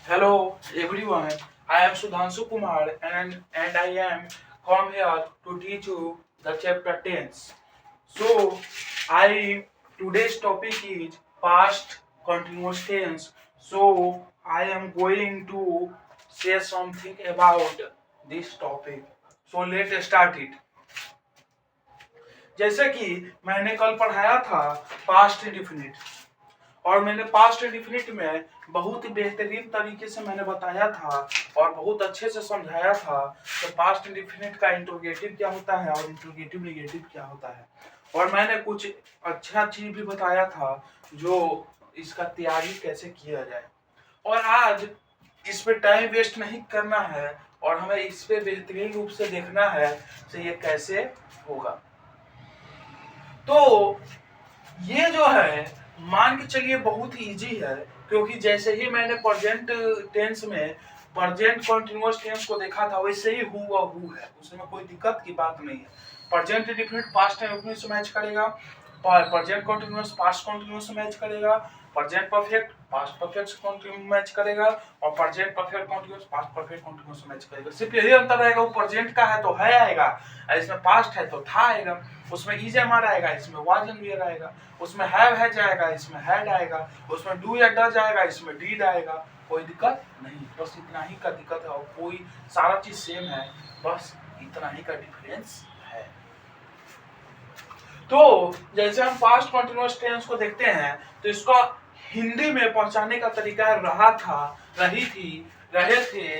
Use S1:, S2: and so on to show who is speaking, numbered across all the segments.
S1: Hello everyone, I am Sudhanshu Kumar and I am come here to teach you the chapter tense. So I today's topic is past continuous tense. So I am going to say something about this topic. So let's start it. जैसे कि मैंने कल पढ़ाया था past indefinite और मैंने past indefinite में बहुत ही बेहतरीन तरीके से मैंने बताया था और बहुत अच्छे से समझाया था कि पास्ट इंडिफिनिट का इंट्रोगेटिव क्या होता है और इंट्रोगेटिव नेगेटिव क्या होता है। और मैंने कुछ अच्छा चीज भी बताया था जो इसका तैयारी कैसे किया जाए। और आज इस पे टाइम वेस्ट नहीं करना है और हमें इस पे बेहतरीन रूप से देखना है कि ये कैसे होगा। तो ये जो है मान के चलिए बहुत ही इजी है, क्योंकि जैसे ही मैंने प्रेजेंट टेंस में प्रेजेंट कंटीन्यूअस टेंस को देखा था वैसे ही हुआ हु है, उसमें कोई दिक्कत की बात नहीं है। प्रेजेंट इंडेफिनिट पास्ट इंडेफिनिट से मैच करेगा, प्रेजेंट कंटीन्यूअस पास्ट कंटीन्यूअस से मैच करेगा, प्रेजेंट परफेक्ट पास्ट परफेक्ट से कंटीन्यूअस मैच करेगा और present perfect continuous past perfect continuous से मैच करेगा। सिर्फ यही अंतर रहेगा, वो प्रेजेंट का है तो है आएगा, इसमें पास्ट है तो था आएगा, उसमें इज एम आर आएगा, इसमें वाज एंड वेयर आएगा, उसमें हैव है जाएगा, इसमें हैड आएगा, उसमें डू या डज आएगा, इसमें डीड आएगा। कोई दिक्कत नहीं, बस इतना ही का दिक्कत है और कोई सारा चीज सेम है, बस इतना ही का डिफरेंस है। तो जैसे हम पास्ट कंटीन्यूअस टेंस को देखते हैं तो इसका हिंदी में पहुंचाने का तरीका रहा था, रही थी, रहे थे,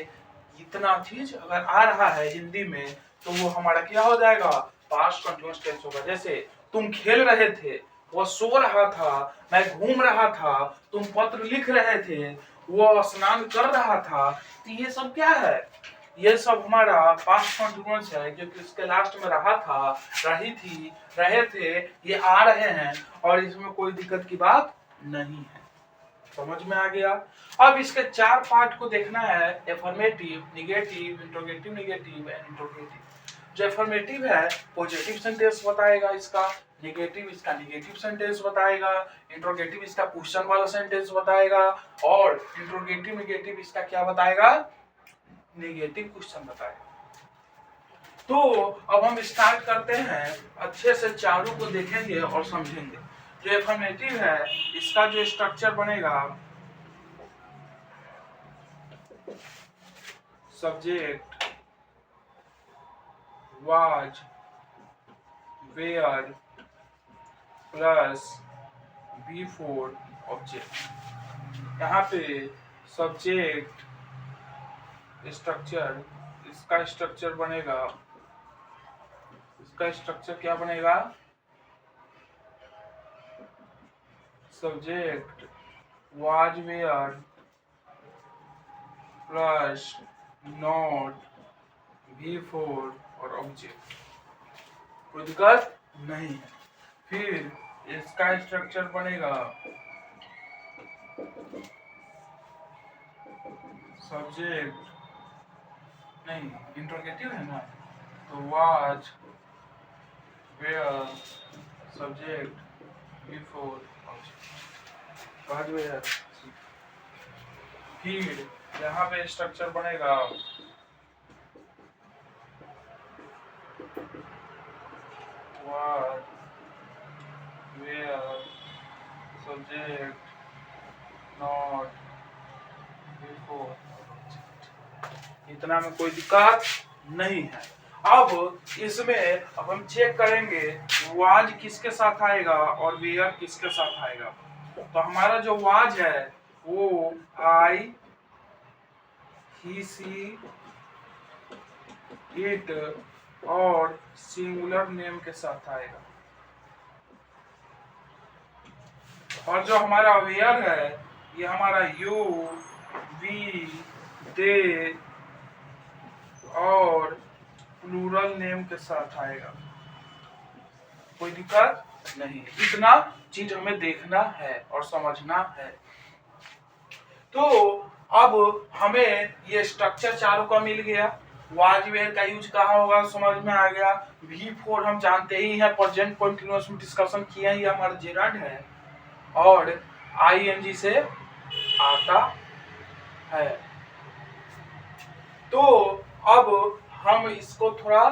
S1: इतना चीज अगर आ रहा है हिंदी में तो वो हमारा क्या हो जाएगा, पास्ट कंटीन्यूअस टेंस होगा। जैसे तुम खेल रहे थे, वो सो रहा था, मैं घूम रहा था, तुम पत्र लिख रहे थे, वो स्नान कर रहा था। तो ये सब क्या है, ये सब हमारा पास्ट कंटीन्यूअस है, क्योंकि इसके लास्ट में रहा था, रही थी, रहे थे, ये आ रहे हैं और इसमें कोई दिक्कत की बात नहीं है। समझ में आ गया। अब इसके चार पार्ट को देखना है, affirmative, negative, interrogative negative and interrogative. जो एफर्मेटिव है पॉजिटिव सेंटेंस बताएगा, इसका नेगेटिव इसका नेगेटिव सेंटेंस बताएगा, इंट्रोगेटिव इसका क्वेश्चन वाला सेंटेंस बताएगा और इंट्रोगेटिव नेगेटिव इसका क्या बताएगा, नेगेटिव क्वेश्चन बताएगा। तो अब हम स्टार्ट करते हैं, अच्छे से चारों को देखेंगे और समझेंगे। जो एफर्मेटिव है इसका जो स्ट्रक्चर बनेगा, subject, was, were plus before object. यहाँ पे सब्जेक्ट स्ट्रक्चर, इसका स्ट्रक्चर बनेगा, इसका स्ट्रक्चर क्या बनेगा, subject was were plus not before और ऑब्जेक्ट। कोई दिक्कत नहीं है। फिर इसका स्ट्रक्चर बनेगा, सब्जेक्ट नहीं, इंट्रोगेटिव है ना, तो was were subject before object, was were. फिर यहाँ पे स्ट्रक्चर बनेगा, was were subject not before. इतना में कोई दिक्कत नहीं है। अब इसमें अब हम चेक करेंगे वाज किसके साथ आएगा और वेयर किसके साथ आएगा। तो हमारा जो वाज है वो आई, ही, सी, इट और सिंगुलर नेम के साथ आएगा। और जो हमारा वेयर है ये हमारा यू, वी, दे और प्लूरल नेम के साथ आएगा। कोई दिक्कत नहीं, इतना चीज हमें देखना है और समझना है। तो अब हमें ये स्ट्रक्चर चारों का मिल गया। वाज वेयर का यूज कहाँ होगा समझ में आ गया। V4 हम जानते ही हैं, प्रेजेंट कंटीन्यूअस में डिस्कशन किया ही, हमारा जेराड है और ING से आता है। तो अब हम इसको थोड़ा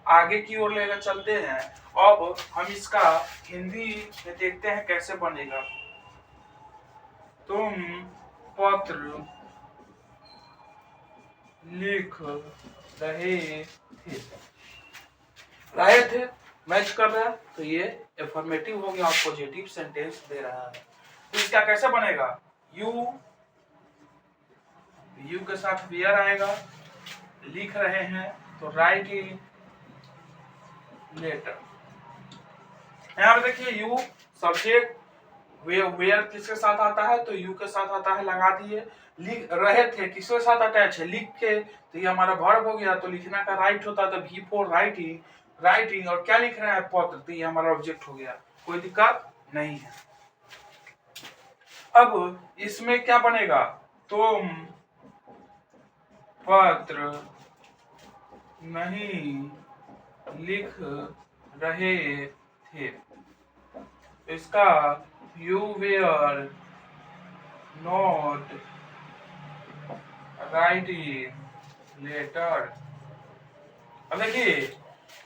S1: आगे की ओर लेकर चलते हैं। अब हम इसका हिंदी में देखते हैं कैसे बनेगा। तुम पत्र लिख रहे थे मैच कर रहा है, तो ये एफर्मेटिव हो गया और पॉजिटिव सेंटेंस दे रहा है। तो इसका कैसे बनेगा? यू के साथ वेयर आएगा, लिख रहे हैं तो राइट इन लेटर। यहाँ पे देखिए यू सब्जेक्ट, वेयर किसके साथ आता है? तो यू के साथ आता है, लगा दिए। लिख रहे थे किसके साथ अटैच है? लिख के, तो ये हमारा वर्ब हो गया, तो लिखना का राइट होता है तो भी फॉर राइटिंग और क्या लिख रहे हैं? पत्र, तो ये हमारा ऑब्जेक्ट हो गया। कोई दिक्कत नहीं है। अब इसमें क्या बनेगा? तुम पत्र नहीं लिख रहे थे, इसका you were not writing letter. अब देखिए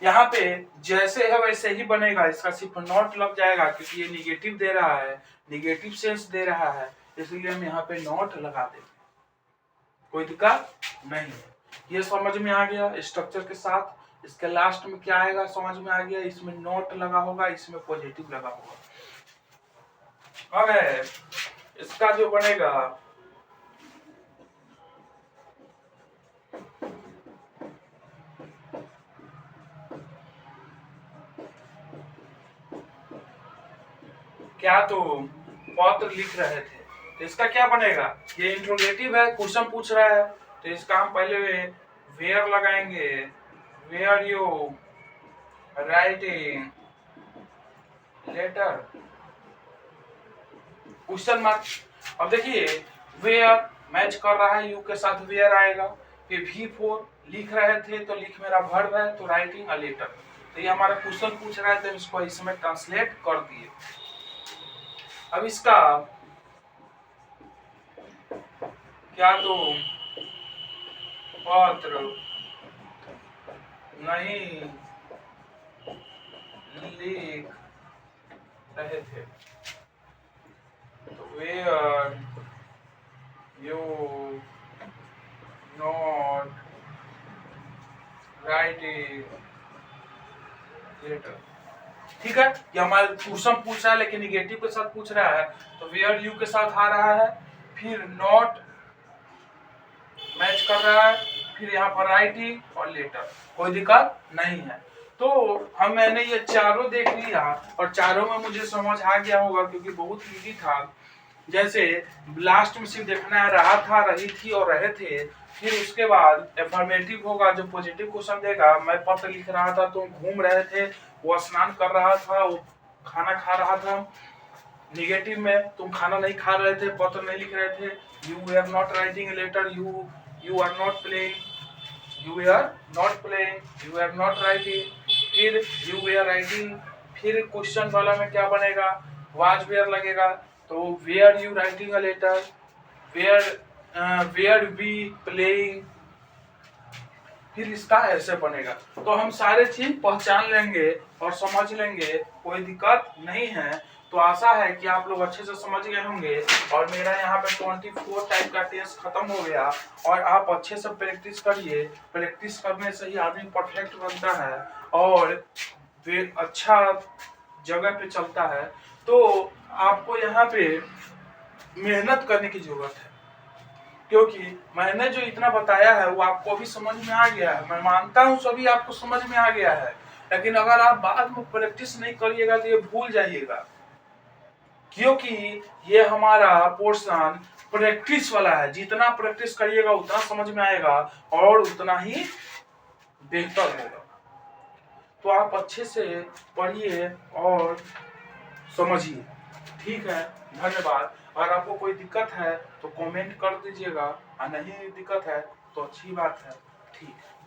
S1: यहाँ पे जैसे है वैसे ही बनेगा, इसका सिर्फ नॉट लग जाएगा क्योंकि ये निगेटिव दे रहा है, निगेटिव सेंस दे रहा है, इसलिए हम यहाँ पे नॉट लगा देंगे। कोई दिक्कत नहीं है। ये समझ में आ गया स्ट्रक्चर के साथ। इसके लास्ट में क्या आएगा समझ में आ गया, इसमें नॉट लगा होगा, इसमें पॉजिटिव लगा होगा। अब इसका जो बनेगा क्या, तो पत्र लिख रहे थे, तो इसका क्या बनेगा? ये इंट्रोगेटिव है, क्वेश्चन पूछ रहा है, तो इसका हम पहले वेयर लगाएंगे, were you writing letter, question mark. अब देखिए वेयर मैच कर रहा है, यू के साथ वेयर आएगा, फिर भी फोर लिख रहे थे, तो लिख मेरा वर्ब है, तो राइटिंग अ लेटर। तो ये हमारा क्वेश्चन पूछ रहा है, तो इसको इसमें ट्रांसलेट कर दिए। अब इसका क्या, तो पत्र नहीं लिख रहे थे, तो were you not writing letter. ठीक है, ये हमारा क्वेश्चन पूछ रहा है लेकिन निगेटिव के साथ पूछ रहा है, तो वेयर यू के साथ आ रहा है, फिर नॉट मैच कर रहा है, फिर यहाँ पर राइटिंग और लेटर। कोई दिक्कत नहीं है। तो मैंने ये चारों देख लिया और चारों में मुझे समझ आ गया होगा क्योंकि बहुत इजी था। जैसे लास्ट में सिर्फ देखना है रहा था, रही थी और रहे थे, फिर उसके बाद एफर्मेटिव होगा जो पॉजिटिव क्वेश्चन देगा। मैं पत्र लिख रहा था, तुम घूम रहे थे, वो स्नान कर रहा था, वो खाना खा रहा था। निगेटिव में तुम खाना नहीं खा रहे थे, पत्र नहीं लिख रहे थे, you are not writing letter, you are not playing, you are not playing, you are not writing, फिर यू आर राइटिंग। फिर क्वेश्चन वाला में क्या बनेगा? वाज वेयर लगेगा, तो were you writing a letter, were we playing, फिर इसका ऐसे बनेगा। तो हम सारे चीज पहचान लेंगे और समझ लेंगे, कोई दिक्कत नहीं है। तो आशा है कि आप लोग अच्छे से समझ गए होंगे और मेरा यहाँ पे 24 टाइप का टेस्ट खत्म हो गया और आप अच्छे से प्रैक्टिस करिए। प्रैक्टिस करने से ही आदमी परफेक्ट बनता है और अच्छा जगह पे चलता है। तो आपको यहाँ पे मेहनत करने की जरूरत है क्योंकि मैंने जो इतना बताया है वो आपको भी समझ में आ गया है। मैं मानता हूँ सभी आपको समझ में आ गया है, लेकिन अगर आप बाद में प्रैक्टिस नहीं करिएगा तो ये भूल जाइएगा, क्योंकि ये हमारा पोर्शन प्रैक्टिस वाला है। जितना प्रैक्टिस करिएगा उतना समझ में आएगा और उतना ही बेहतर होगा। तो आप अच्छे से पढ़िए और समझिए। ठीक है, धन्यवाद। अगर आपको कोई दिक्कत है तो कमेंट कर दीजिएगा और नहीं दिक्कत है तो अच्छी बात है। ठीक है।